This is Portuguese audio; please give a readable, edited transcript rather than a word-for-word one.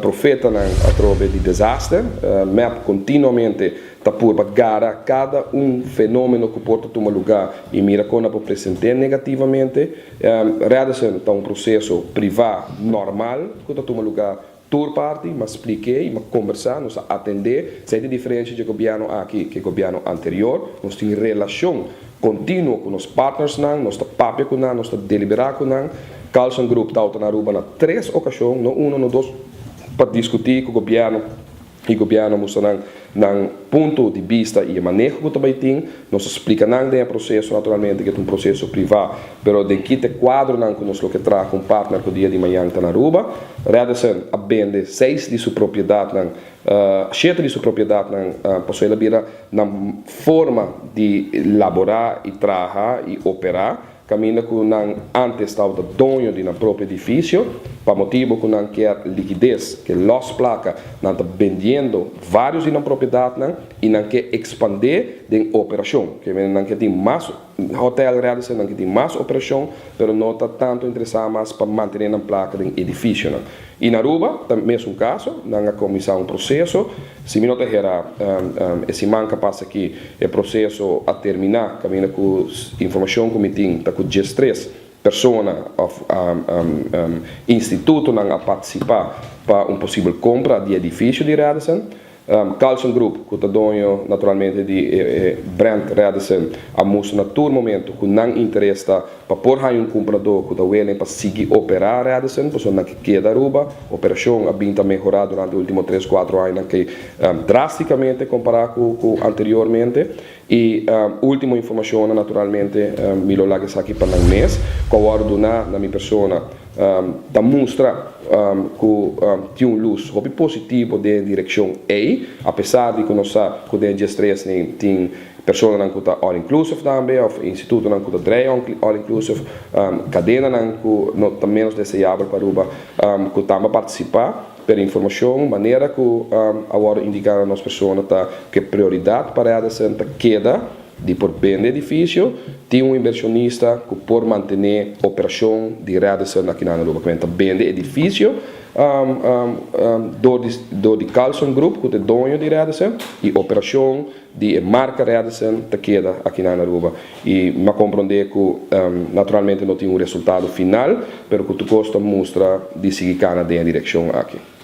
profeta através de desastre, map continuamente tapur bagara cada fenômeno que pode tomar lugar e mira quando para presentar negativamente, realizando um processo privado normal que toma lugar tour parte, mas expliquei, mas conversar, nós atender, se é diferente do governo aqui que o governo anterior, nós temos relação contínua com os partners, nós temos papel com nós temos deliberar com nós, Carlson Group está na Aruba na 3 ocasiões, não 1, não 2, para discutir com o governo, e o governo mostra num ponto de vista e manejo que também tem, nós explica não é processo naturalmente que é um processo privado, mas de que quadro não que nós que traz com partner que o dia de manhã está na Aruba, realizando a vende 6 de sua propriedade, 7 de sua propriedade possui ela na forma de elaborar e trabalhar e operar, caminha com antes estava dono de próprio edifício, para motivo que não quer liquidez, que los placa não está vendendo vários de propriedade e não quer expandir de operação, que não quer ter mais hotel realizando, não quer ter mais operação, mas não está tanto interessado mais para manter a placa de edifício. E na Aruba, mesmo caso, não há começar um processo, se me não terá esse manca passa aqui, o processo a terminar, caminha com informação que me tem, está com G3, persona of instituto a participar para possível compra de edifício de Radisson. Carlson Group, que está dono naturalmente de Brand Radisson, a mostra no momento que não interessa para pôr um comprador que está willing para seguir operar Radisson, porque não queda Aruba, a operação a bem melhorar durante os últimos 3-4 anos, que drasticamente comparado com anteriormente. E última informação, naturalmente, me lo lago aqui para um mês, que eu vou donar na minha persona, da mostra que tem luz positivo de direção A, apesar de que nós sabemos que o G3 tem pessoas que estão all inclusive também, ou instituto que estão all inclusive, cadena que não está menos desejável para Aruba, que estão a participar. Per informação, maneira que agora indicar a nossa pessoa que a prioridade para ela senta queda de por vender edifício, tem inversionista que por manter a operação de Radisson aqui na Aruba, que vende edifício, do de Carlson Group, que é dono de Radisson, e operação de marca Radisson te queda aqui na Aruba. E me compreender que naturalmente não tem resultado final, mas que tu gosta mostra de seguir na direção aqui.